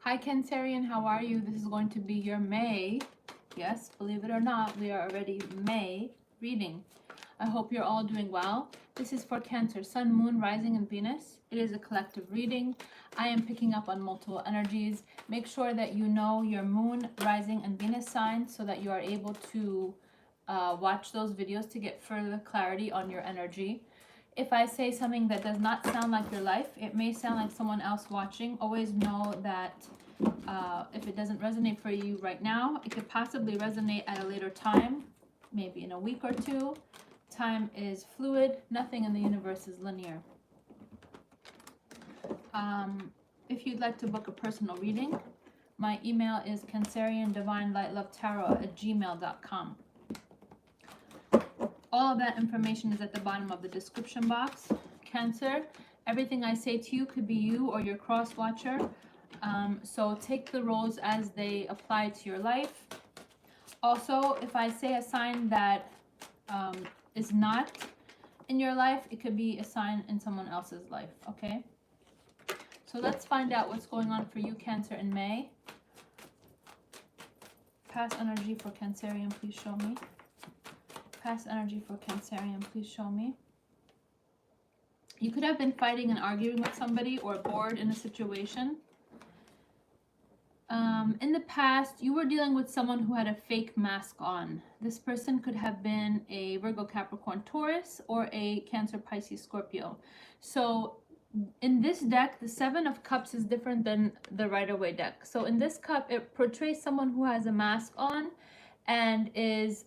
Hi Cancerian, how are you? This is going to be your May, yes, believe it or not, we are already May reading. I hope you're all doing well. This is for Cancer, Sun, Moon, Rising, and Venus. It is a collective reading. I am picking up on multiple energies. Make sure that you know your Moon, Rising, and Venus signs so that you are able to watch those videos to get further clarity on your energy. If I say something that does not sound like your life, it may sound like someone else watching. Always know that if it doesn't resonate for you right now, it could possibly resonate at a later time, maybe in a week or two. Time is fluid. Nothing in the universe is linear. If you'd like to book a personal reading, my email is canceriandivinelightlovetarot@gmail.com. All of that information is at the bottom of the description box. Cancer, everything I say to you could be you or your cross watcher. So take the roles as they apply to your life. Also, if I say a sign that is not in your life, it could be a sign in someone else's life, okay? So let's find out what's going on for you, Cancer, in May. Past energy for Cancerian, please show me. Past energy for Cancerian, please show me. You could have been fighting and arguing with somebody or bored in a situation. In the past, you were dealing with someone who had a fake mask on. This person could have been a Virgo, Capricorn, Taurus, or a Cancer, Pisces, Scorpio. So in this deck, the Seven of Cups is different than the Rider-Waite deck. So in this cup, it portrays someone who has a mask on and is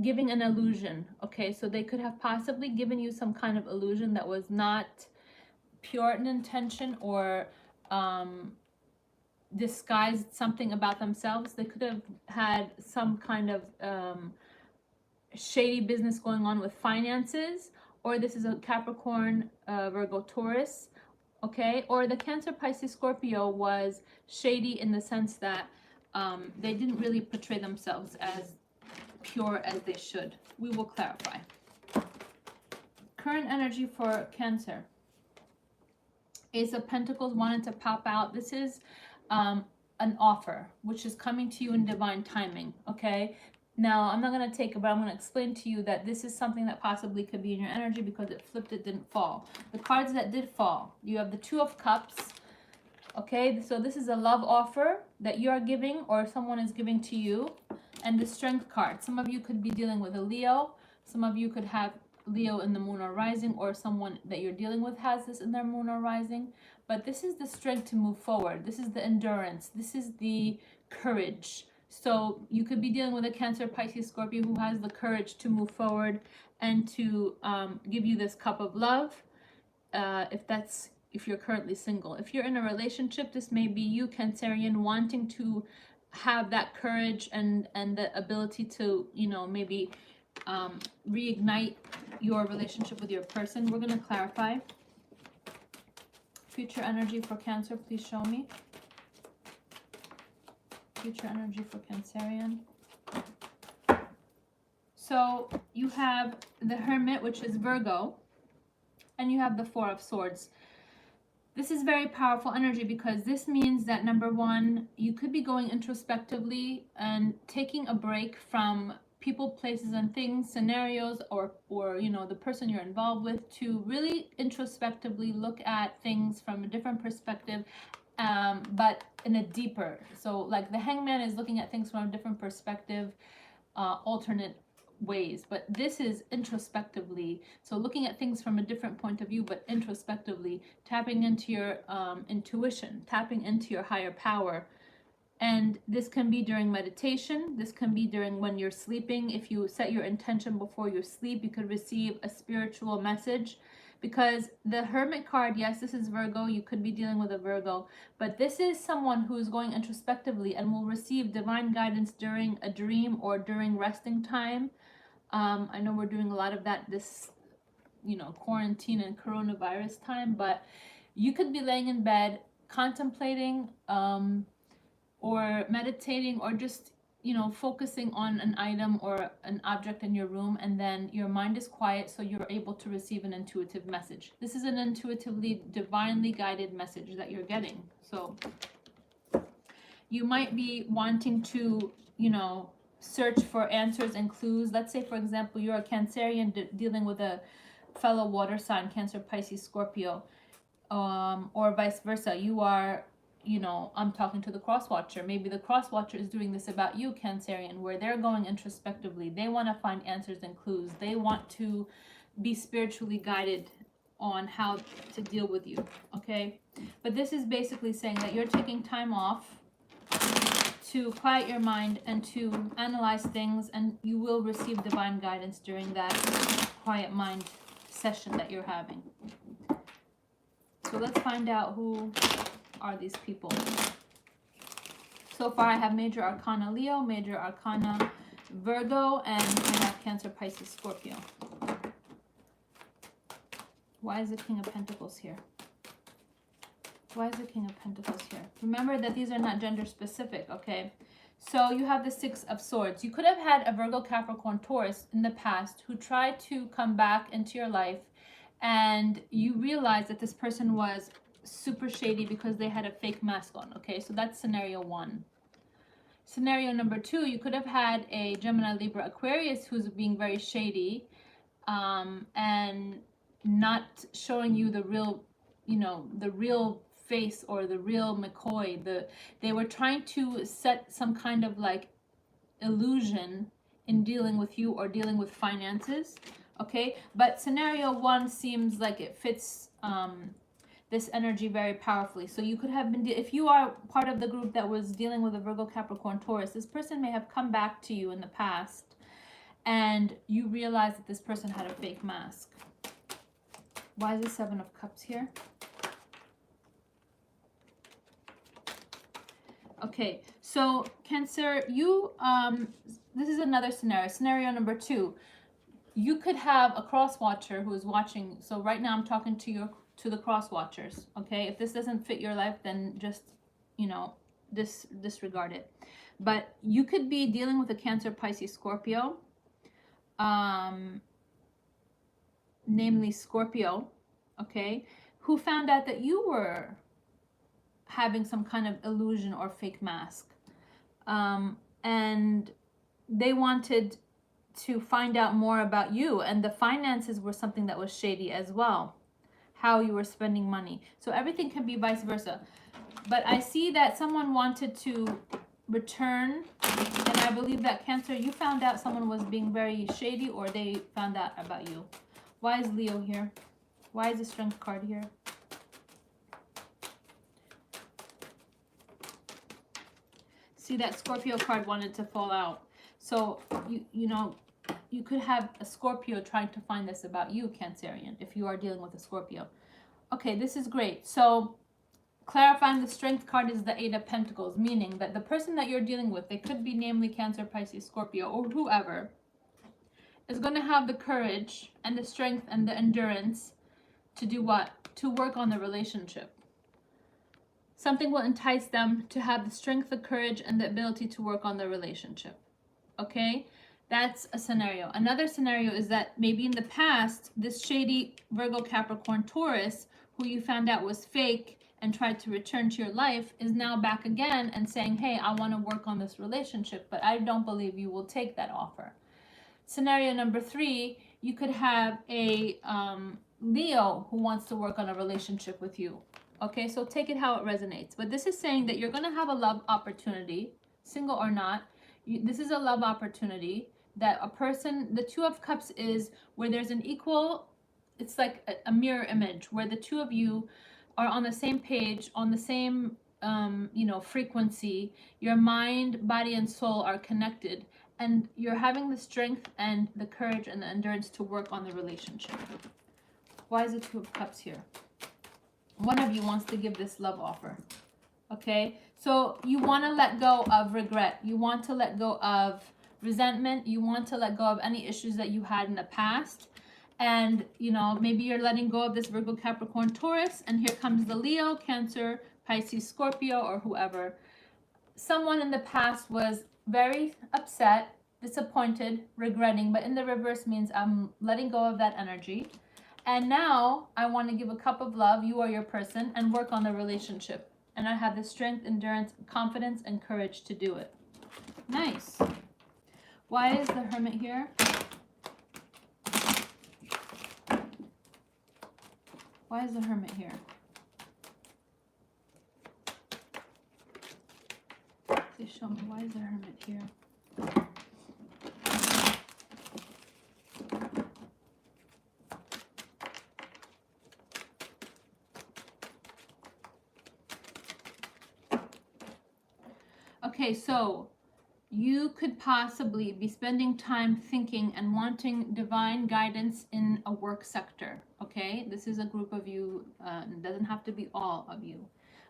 giving an illusion. Okay, so they could have possibly given you some kind of illusion that was not pure in intention or disguised something about themselves. They could have had some kind of shady business going on with finances, or this is a Capricorn, Virgo, Taurus, okay? Or the Cancer, Pisces, Scorpio was shady in the sense that they didn't really portray themselves as pure as they should. We will clarify. Current energy for Cancer. Ace of Pentacles wanted to pop out. This is an offer which is coming to you in divine timing, okay? Now, I'm not going to take it, but I'm going to explain to you that this is something that possibly could be in your energy because it flipped, it didn't fall. The cards that did fall, you have the Two of Cups, okay? So this is a love offer that you are giving or someone is giving to you. And the Strength card. Some of you could be dealing with a Leo. Some of you could have Leo in the moon or rising, or someone that you're dealing with has this in their moon or rising. But this is the strength to move forward. This is the endurance. This is the courage. So you could be dealing with a Cancer, Pisces, Scorpio who has the courage to move forward and to give you this cup of love. If you're currently single. If you're in a relationship, this may be you, Cancerian, wanting to have that courage and the ability to, you know, maybe reignite your relationship with your person. We're going to clarify. Future energy for Cancer, please show me. Future energy for Cancerian. So you have the Hermit, which is Virgo, and you have the Four of Swords. This is very powerful energy because this means that, number one, you could be going introspectively and taking a break from people, places, and things, scenarios, or you know, the person you're involved with, to really introspectively look at things from a different perspective, but in a deeper. So like the Hangman is looking at things from a different perspective, alternate ways, but this is introspectively, so looking at things from a different point of view, but introspectively, tapping into your intuition, tapping into your higher power. And this can be during meditation, this can be during when you're sleeping. If you set your intention before you sleep, you could receive a spiritual message. Because the Hermit card, yes, this is Virgo, you could be dealing with a Virgo, but this is someone who is going introspectively and will receive divine guidance during a dream or during resting time. I know we're doing a lot of that this, you know, quarantine and coronavirus time, but you could be laying in bed contemplating or meditating, or just, you know, focusing on an item or an object in your room, and then your mind is quiet, so you're able to receive an intuitive message. This is an intuitively, divinely guided message that you're getting. So You might be wanting to, you know, search for answers and clues. Let's say, for example, you're a Cancerian dealing with a fellow water sign, Cancer, Pisces, Scorpio, or vice versa. You are, you know, I'm talking to the cross watcher. Maybe the cross watcher is doing this about you, Cancerian, where they're going introspectively. They want to find answers and clues. They want to be spiritually guided on how to deal with you, okay? But this is basically saying that you're taking time off to quiet your mind and to analyze things, and you will receive divine guidance during that quiet mind session that you're having. So let's find out who are these people. So far I have Major Arcana Leo, Major Arcana Virgo, and I have Cancer, Pisces, Scorpio. Why is the King of Pentacles here? Why is the King of Pentacles here? Remember that these are not gender specific, okay? So you have the Six of Swords. You could have had a Virgo, Capricorn, Taurus in the past who tried to come back into your life, and you realize that this person was super shady because they had a fake mask on, okay? So that's scenario one. Scenario number two, you could have had a Gemini, Libra, Aquarius who's being very shady, and not showing you the real, you know, the real face or the real McCoy. They were trying to set some kind of like illusion in dealing with you or dealing with finances, okay? But scenario one seems like it fits this energy very powerfully. So you could have been, if you are part of the group that was dealing with a Virgo, Capricorn, Taurus, this person may have come back to you in the past and you realize that this person had a fake mask. Why is the Seven of Cups here? Okay, so Cancer, you, this is another scenario. Scenario number two, you could have a cross watcher who is watching. So right now I'm talking to the cross watchers, okay? If this doesn't fit your life, then just, you know, disregard it. But you could be dealing with a Cancer, Pisces, Scorpio, namely Scorpio, okay, who found out that you were having some kind of illusion or fake mask, and they wanted to find out more about you, and the finances were something that was shady as well, how you were spending money. So everything can be vice versa. But I see that someone wanted to return, and I believe that Cancer, you found out someone was being very shady, or they found out about you. Why is Leo here? Why is the Strength card here? See, that Scorpio card wanted to fall out. So you know, you could have a Scorpio trying to find this about you, Cancerian, if you are dealing with a Scorpio. Okay, this is great. So clarifying, the Strength card is the Eight of Pentacles, meaning that the person that you're dealing with, they could be namely Cancer, Pisces, Scorpio, or whoever, is going to have the courage and the strength and the endurance to do what? To work on the relationship. Something will entice them to have the strength, the courage, and the ability to work on the relationship. Okay? That's a scenario. Another scenario is that maybe in the past, this shady Virgo, Capricorn, Taurus, who you found out was fake and tried to return to your life, is now back again and saying, hey, I want to work on this relationship, but I don't believe you will take that offer. Scenario number three, you could have a Leo who wants to work on a relationship with you. Okay, so take it how it resonates. But this is saying that you're going to have a love opportunity, single or not. This is a love opportunity that a person, the Two of Cups is where there's an equal, it's like a mirror image where the two of you are on the same page, on the same, you know, frequency. Your mind, body, and soul are connected. And you're having the strength and the courage and the endurance to work on the relationship. Why is the Two of Cups here? One of you wants to give this love offer. Okay? So you want to let go of regret. You want to let go of resentment. You want to let go of any issues that you had in the past. And, you know, maybe you're letting go of this Virgo, Capricorn, Taurus. And here comes the Leo, Cancer, Pisces, Scorpio, or whoever. Someone in the past was very upset, disappointed, regretting. But in the reverse means I'm letting go of that energy. And now I want to give a cup of love, you are your person, and work on the relationship And I have the strength, endurance, confidence, and courage to do it. Nice. Why is the Hermit here? Why is the Hermit here? Please show me, why is the Hermit here? Okay, so you could possibly be spending time thinking and wanting divine guidance in a work sector, okay? This is a group of you, it doesn't have to be all of you,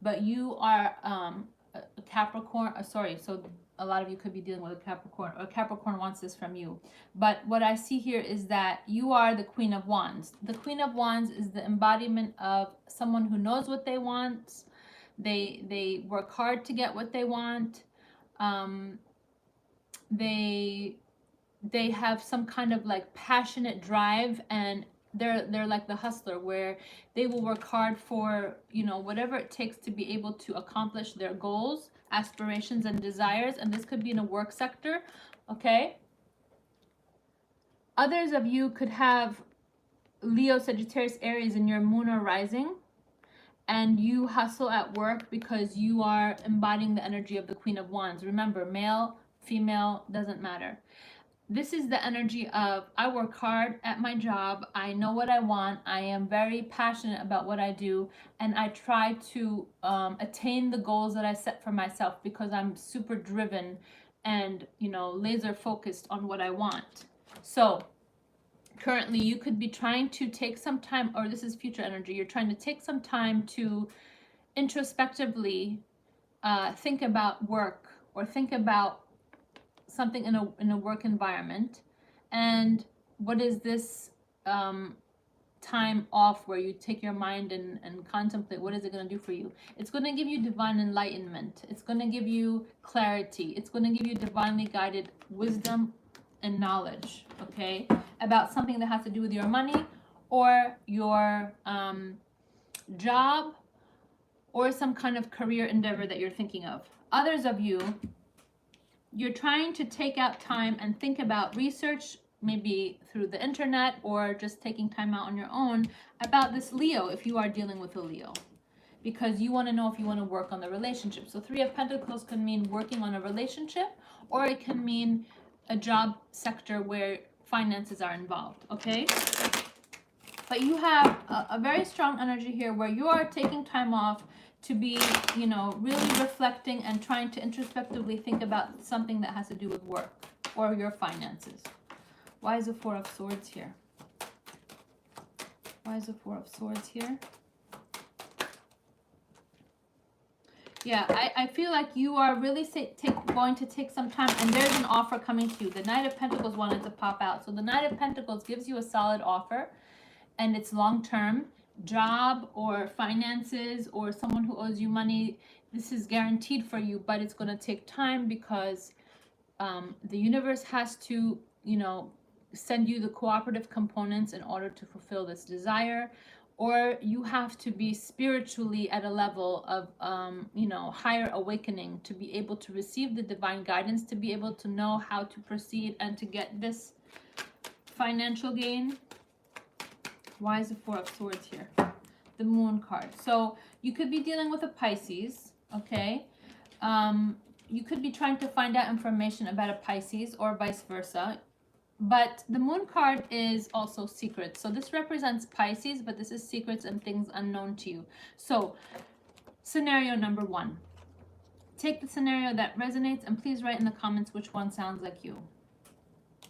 but you are a Capricorn, sorry, so a lot of you could be dealing with a Capricorn, or Capricorn wants this from you. But what I see here is that you are the Queen of Wands. The Queen of Wands is the embodiment of someone who knows what they want. They work hard to get what they want. They have some kind of like passionate drive, and they're like the hustler, where they will work hard for, you know, whatever it takes to be able to accomplish their goals, aspirations, and desires. And this could be in a work sector, okay? Others of you could have Leo, Sagittarius, Aries in your moon or rising, and you hustle at work because you are embodying the energy of the Queen of Wands. Remember, male, female, doesn't matter. This is the energy of, I work hard at my job, I know what I want, I am very passionate about what I do, and I try to attain the goals that I set for myself because I'm super driven and, you know, laser focused on what I want. So currently you could be trying to take some time, or this is future energy, you're trying to take some time to introspectively think about work, or think about something in a work environment. And what is this time off where you take your mind and contemplate what is it going to do for you? It's going to give you divine enlightenment. It's going to give you clarity. It's going to give you divinely guided wisdom and knowledge, okay, about something that has to do with your money, or your job, or some kind of career endeavor that you're thinking of. Others of you, you're trying to take out time and think about research, maybe through the internet, or just taking time out on your own about this Leo, if you are dealing with a Leo, because you want to know if you want to work on the relationship. So 3 of Pentacles can mean working on a relationship, or it can mean a job sector where finances are involved, okay? But you have a very strong energy here where you are taking time off to be, you know, really reflecting and trying to introspectively think about something that has to do with work or your finances. Why is the 4 of Swords here? Why is the 4 of Swords here? Yeah, I feel like you are really going to take some time, and there's an offer coming to you. The Knight of Pentacles wanted to pop out. So the Knight of Pentacles gives you a solid offer, and it's long-term. Job or finances, or someone who owes you money, this is guaranteed for you, but it's going to take time because the universe has to, you know, send you the cooperative components in order to fulfill this desire, or you have to be spiritually at a level of you know, higher awakening to be able to receive the divine guidance, to be able to know how to proceed and to get this financial gain. Why is the 4 of Swords here? The Moon card. So you could be dealing with a Pisces, okay? You could be trying to find out information about a Pisces, or vice versa. But the Moon card is also secrets. So this represents Pisces, but this is secrets and things unknown to you. So scenario number 1. Take the scenario that resonates, and please write in the comments which one sounds like you.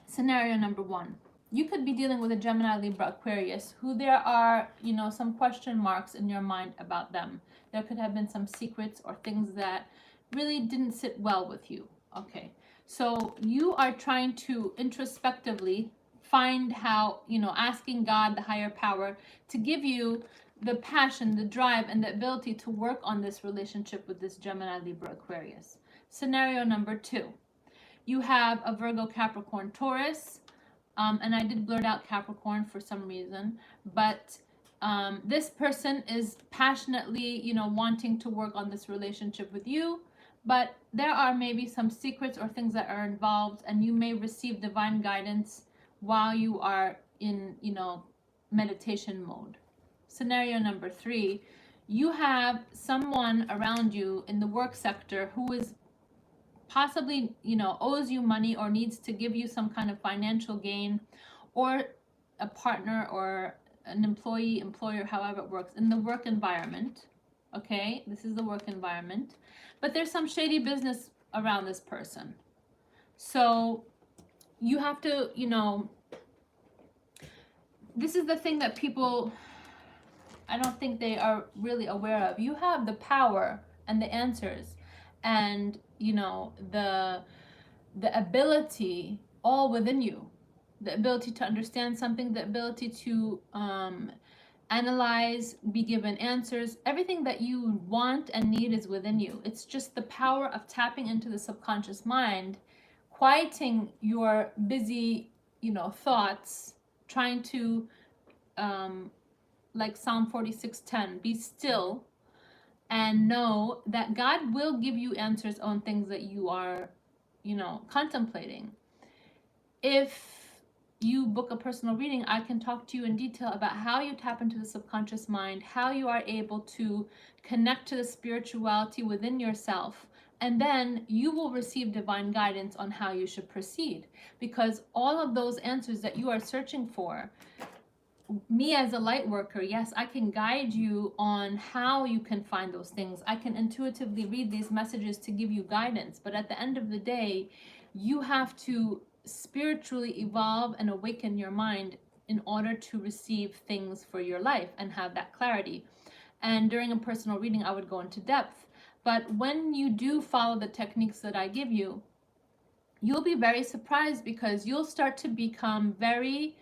Scenario number 1. You could be dealing with a Gemini, Libra, Aquarius, who there are, you know, some question marks in your mind about them. There could have been some secrets or things that really didn't sit well with you. Okay, so you are trying to introspectively find how, you know, asking God, the higher power, to give you the passion, the drive, and the ability to work on this relationship with this Gemini, Libra, Aquarius. Scenario number 2. You have a Virgo, Capricorn, Taurus. And I did blurt out Capricorn for some reason, but This person is passionately, you know, wanting to work on this relationship with you, but there are maybe some secrets or things that are involved, and you may receive divine guidance while you are in, you know, meditation mode. Scenario number 3, you have someone around you in the work sector who is possibly, you know, owes you money or needs to give you some kind of financial gain, or a partner or an employee, employer, however it works, in the work environment. Okay, this is the work environment, but there's some shady business around this person. So you have to, you know, this is the thing that people, I don't think they are really aware of. You have the power and the answers and, you know, the ability all within you. The ability to understand something, the ability to analyze, be given answers. Everything that you want and need is within you. It's just the power of tapping into the subconscious mind, quieting your busy, you know, thoughts, trying to, like Psalm 46:10, be still and know that God will give you answers on things that you are, you know, contemplating. If you book a personal reading, I can talk to you in detail about how you tap into the subconscious mind, how you are able to connect to the spirituality within yourself, and then you will receive divine guidance on how you should proceed. Because all of those answers that you are searching for, me as a light worker, yes, I can guide you on how you can find those things. I can intuitively read these messages to give you guidance, but at the end of the day, you have to spiritually evolve and awaken your mind in order to receive things for your life and have that clarity. And during a personal reading, I would go into depth. But when you do follow the techniques that I give you, you'll be very surprised, because you'll start to become very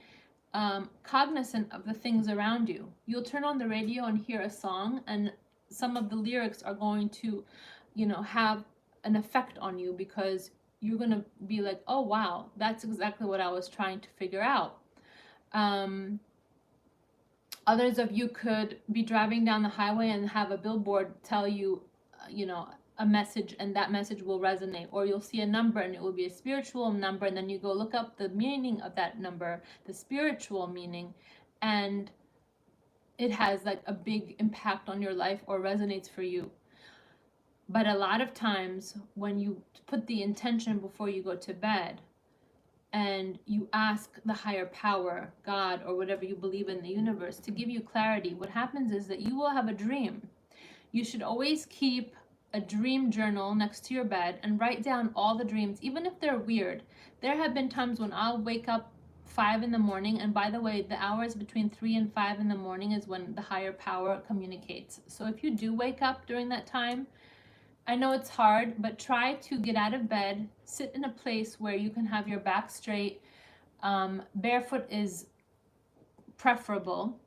cognizant of the things around you. You'll turn on the radio and hear a song, and some of the lyrics are going to, you know, have an effect on you, because you're going to be like, oh wow, that's exactly what I was trying to figure out. Others of you could be driving down the highway and have a billboard tell you, you know, a message, and that message will resonate. Or you'll see a number and it will be a spiritual number, and then you go look up the meaning of that number, the spiritual meaning, and it has like a big impact on your life or resonates for you. But a lot of times when you put the intention before you go to bed and you ask the higher power, God, or whatever you believe in, the universe, to give you clarity, what happens is that you will have a dream. You should always keep a dream journal next to your bed and write down all the dreams, even if they're weird. There have been times when I'll wake up 5 in the morning, and by the way, the hours between 3 and 5 in the morning is when the higher power communicates. So if you do wake up during that time, I know it's hard, but try to get out of bed, sit in a place where you can have your back straight. Barefoot is preferable.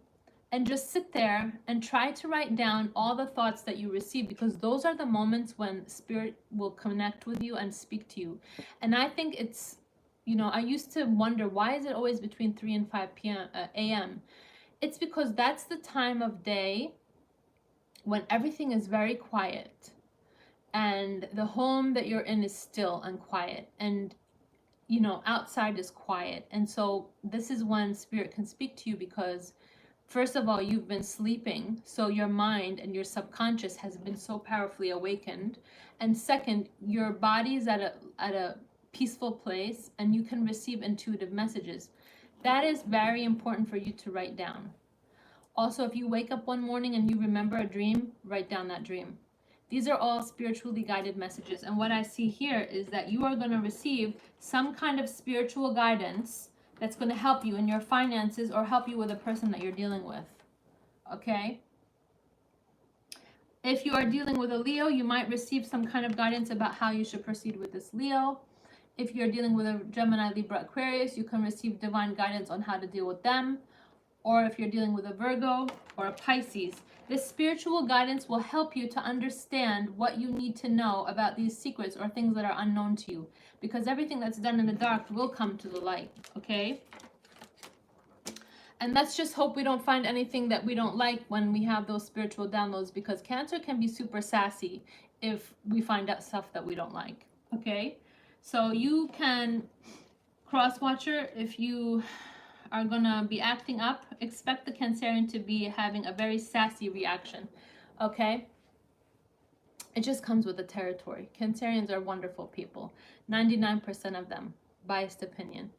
And just sit there and try to write down all the thoughts that you receive, because those are the moments when spirit will connect with you and speak to you. And I think it's, you know, I used to wonder, why is it always between 3 and 5 a.m.? It's because that's the time of day when everything is very quiet and the home that you're in is still and quiet, and, you know, outside is quiet. And so this is when spirit can speak to you, because first of all, you've been sleeping, so your mind and your subconscious has been so powerfully awakened. And second, your body is at a peaceful place, and you can receive intuitive messages. That is very important for you to write down. Also, if you wake up one morning and you remember a dream, write down that dream. These are all spiritually guided messages. And what I see here is that you are going to receive some kind of spiritual guidance that's going to help you in your finances or help you with a person that you're dealing with. Okay? If you are dealing with a Leo, you might receive some kind of guidance about how you should proceed with this Leo. If you're dealing with a Gemini, Libra, Aquarius, you can receive divine guidance on how to deal with them. Or if you're dealing with a Virgo or a Pisces, this spiritual guidance will help you to understand what you need to know about these secrets or things that are unknown to you. Because everything that's done in the dark will come to the light, okay? And let's just hope we don't find anything that we don't like when we have those spiritual downloads, because Cancer can be super sassy if we find out stuff that we don't like. Okay? So you can, cross-watcher, if you are going to be acting up, expect the Cancerian to be having a very sassy reaction. Okay? It just comes with the territory. Cancerians are wonderful people. 99% of them. Biased opinion.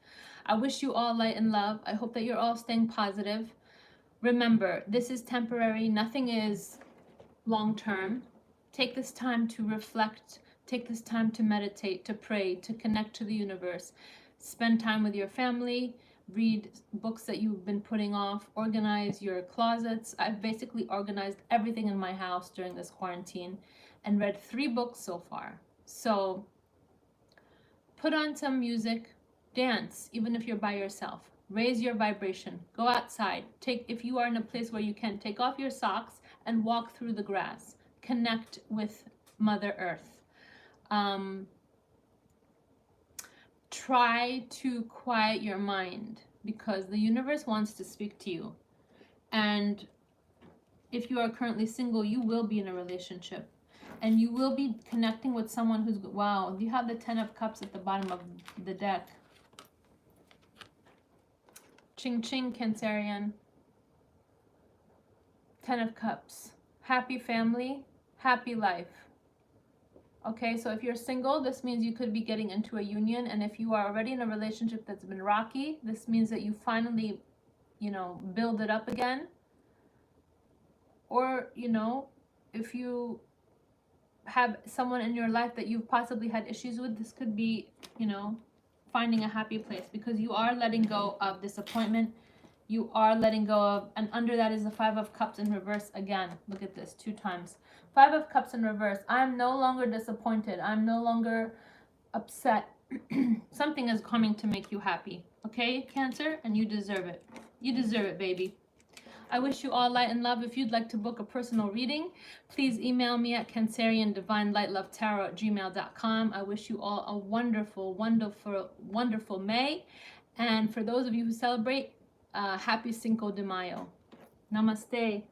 I wish you all light and love. I hope that you're all staying positive. Remember, this is temporary. Nothing is long-term. Take this time to reflect. Take this time to meditate, to pray, to connect to the universe. Spend time with your family. Read books that you've been putting off. Organize your closets. I've basically organized everything in my house during this quarantine and read 3 books so far. So put on some music. Dance, even if you're by yourself. Raise your vibration. Go outside. If you are in a place where you can, take off your socks and walk through the grass. Connect with Mother Earth. Try to quiet your mind, because the universe wants to speak to you. And if you are currently single, you will be in a relationship. And you will be connecting with someone who's, wow, you have the 10 of Cups at the bottom of the deck. Ching ching, Cancerian. 10 of Cups. Happy family, happy life. Okay, so if you're single, this means you could be getting into a union. And if you are already in a relationship that's been rocky, this means that you finally, you know, build it up again. Or, you know, if you have someone in your life that you've possibly had issues with, this could be, you know, finding a happy place, because you are letting go of disappointment. You are letting go of, and under that is the 5 of Cups in reverse again. Look at this, 2 times. 5 of Cups in reverse. I'm no longer disappointed. I'm no longer upset. Something is coming to make you happy. Okay, Cancer? And you deserve it. You deserve it, baby. I wish you all light and love. If you'd like to book a personal reading, please email me at canceriandivinelightlovetarot@gmail.com. I wish you all a wonderful, wonderful, wonderful May. And for those of you who celebrate, happy Cinco de Mayo. Namaste.